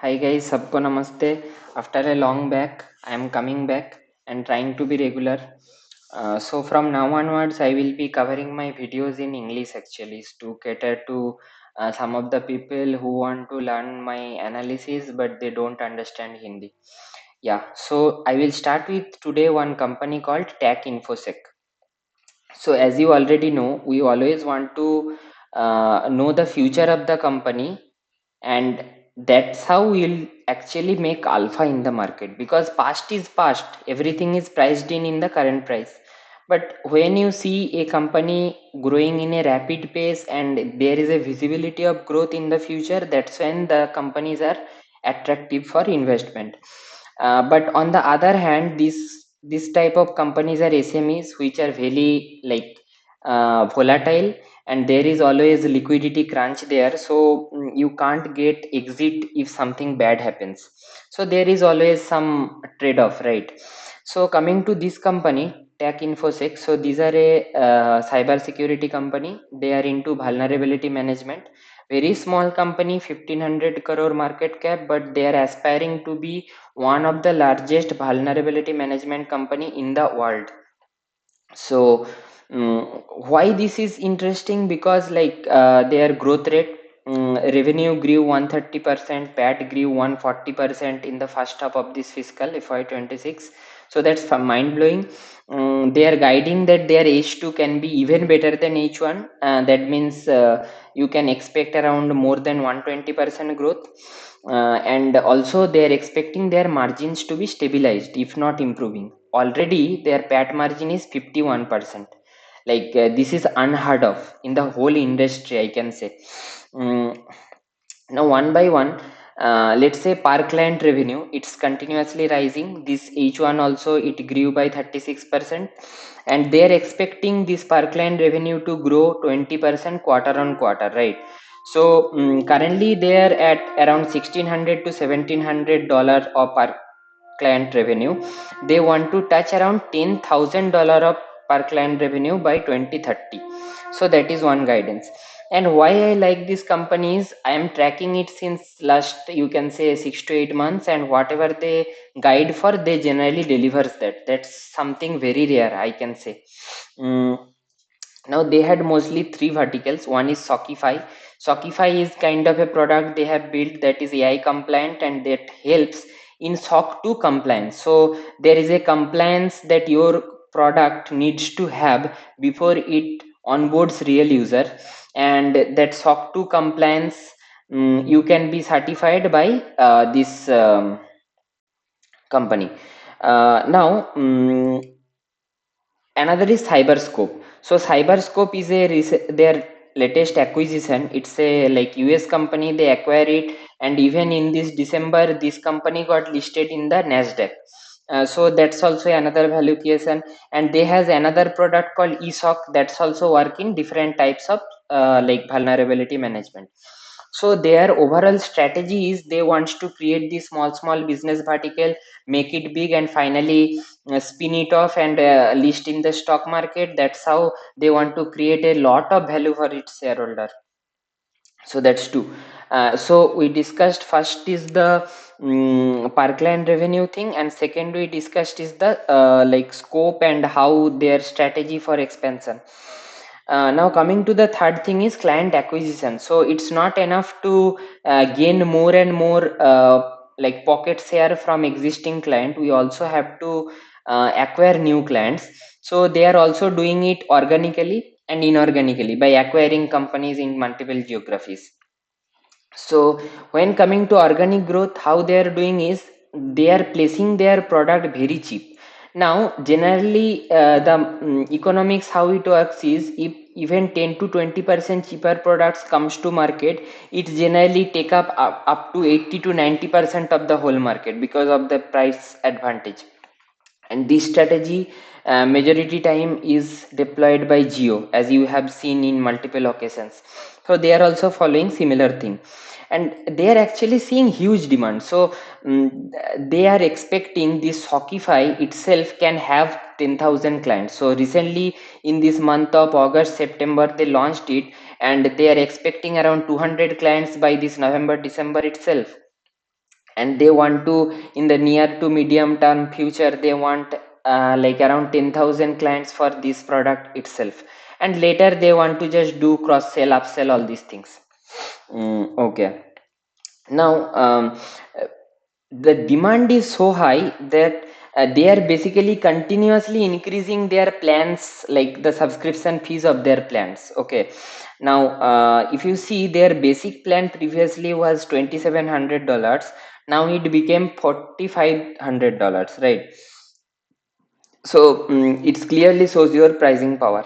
Hi guys, सबको नमस्ते. After a long back, I am coming back and trying to be regular. So from now onwards, I will be covering my videos in English actually to cater to some of the people who want to learn my analysis but they don't understand Hindi. Yeah, so I will start with today one company called TAC INFOSEC. So as you already know, we always want to know the future of the company, and that's how we'll actually make alpha in the market, because past is past, everything is priced in the current price. But when you see a company growing in a rapid pace and there is a visibility of growth in the future, that's when the companies are attractive for investment. But on the other hand, this type of companies are SMEs which are very like volatile, and there is always liquidity crunch there. So you can't get exit if something bad happens. So there is always some trade-off, right? So coming to this company, TAC InfoSec, so these are a cyber security company. They are into vulnerability management. Very small company, 1500 crore market cap, but they are aspiring to be one of the largest vulnerability management company in the world. So why this is interesting? Because like their growth rate, revenue grew 130%, PAT grew 140% in the first half of this fiscal FY26. So that's mind blowing. They are guiding that their H2 can be even better than H1. That means you can expect around more than 120% growth. And also they are expecting their margins to be stabilized if not improving. Already their PAT margin is 51%. Like this is unheard of in the whole industry, I can say. Mm, Now one by one, let's say per client revenue, it's continuously rising. This H1 also it grew by 36%, and they're expecting this per client revenue to grow 20% quarter on quarter, right? So currently they are at around 1600 to $1700 of per client revenue. They want to touch around $10,000 of per client revenue by 2030. So that is one guidance. And why I like this company is I am tracking it since last, you can say, 6 to 8 months, and whatever they guide for, they generally delivers that. That's something very rare, I can say. Mm, Now they had mostly three verticals. One is Sockify. Sockify is kind of a product they have built that is AI compliant and that helps in SOC 2 compliance. So there is a compliance that your product needs to have before it onboards real user, and that SOC 2 compliance, you can be certified by this company. Another is Cyberscope. So Cyberscope is their latest acquisition. It's a like US company, they acquire it, and even in this December this company got listed in the Nasdaq. So that's also another value creation. And they has another product called ESOC that's also working different types of like vulnerability management. So their overall strategy is they want to create this small business vertical, make it big, and finally spin it off and list in the stock market. That's how they want to create a lot of value for its shareholder. So that's two. So we discussed first is the per client revenue thing, and second we discussed is the like scope and how their strategy for expansion. Now coming to the third thing is client acquisition. So it's not enough to gain more and more like pocket share from existing client. We also have to acquire new clients. So they are also doing it organically and inorganically by acquiring companies in multiple geographies. So when coming to organic growth, how they are doing is they are placing their product very cheap. Now generally the economics how it works is if even 10 to 20% cheaper products comes to market, it generally take up to 80 to 90% of the whole market because of the price advantage. And this strategy majority time is deployed by Geo, as you have seen in multiple occasions. So they are also following similar thing, and they are actually seeing huge demand. So they are expecting this Hockeyfy itself can have 10,000 clients. So recently in this month of August September they launched it, and they are expecting around 200 clients by this November December itself. and they want to, in the near to medium term future, they want like around 10,000 clients for this product itself, and later they want to just do cross sell, upsell, all these things. Okay. Now the demand is so high that they are basically continuously increasing their plans, like the subscription fees of their plans. Okay. Now if you see, their basic plan previously was $2,700. Now it became $4,500, right? So it clearly shows your pricing power.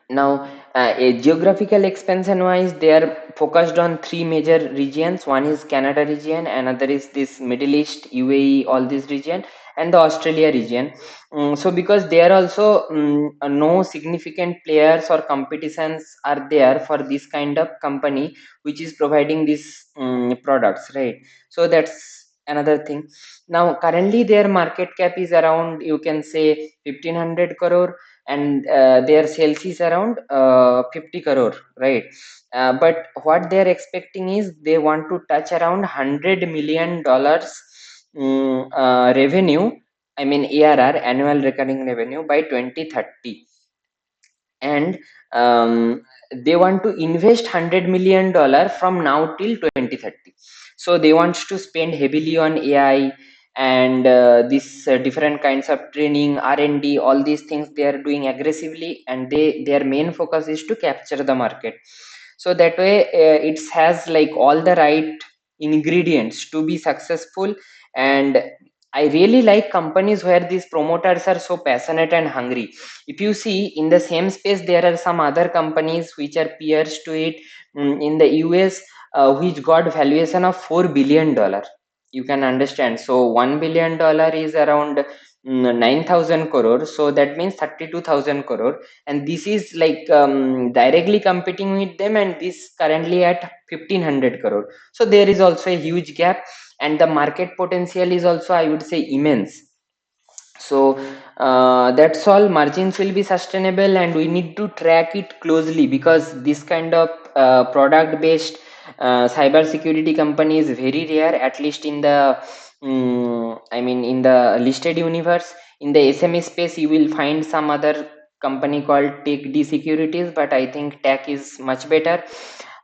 Now, a geographical expansion wise, they are focused on three major regions. One is Canada region, another is this Middle East, UAE, all this region, and the Australia region. So, because there are also no significant players or competitions are there for this kind of company which is providing these products, right? So that's another thing. Now, currently their market cap is around, you can say, 1,500 crore, and their sales is around 50 crore, right? But what they are expecting is they want to touch around $100 million revenue, I mean ARR, annual recurring revenue, by 2030. And they want to invest $100 million from now till 2030. So they want to spend heavily on AI, and this different kinds of training, R&D, all these things they are doing aggressively, and their main focus is to capture the market. So that way it has like all the right ingredients to be successful. And I really like companies where these promoters are so passionate and hungry. If you see, in the same space there are some other companies which are peers to it, in the US, which got valuation of $4 billion. You can understand. So $1 billion is around 9,000 crore, so that means 32,000 crore, and this is like directly competing with them, and this currently at 1,500 crore. So there is also a huge gap, and the market potential is also, I would say, immense. So that's all. Margins will be sustainable, and we need to track it closely, because this kind of product based cyber security company is very rare, at least in the I mean in the listed universe. In the SME space you will find some other company called TAC Securities, but I think TAC is much better.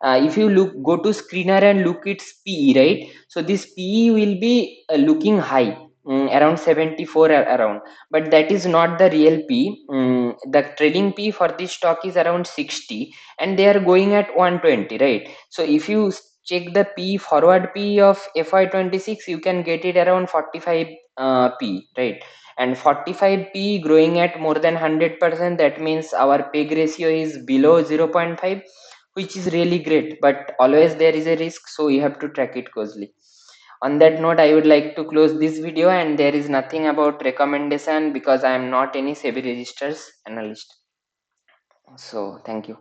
If you go to screener and look its PE, right? So this PE will be looking high, around 74 around, but that is not the real P. The trading P for this stock is around 60, and they are going at 120, right? So if you check the P, forward P of FY26, you can get it around 45 P, right? And 45 P growing at more than 100%, that means our peg ratio is below 0.5, which is really great, but always there is a risk, so you have to track it closely. On that note, I would like to close this video, and there is nothing about recommendation because I am not any SEBI registers analyst. So thank you.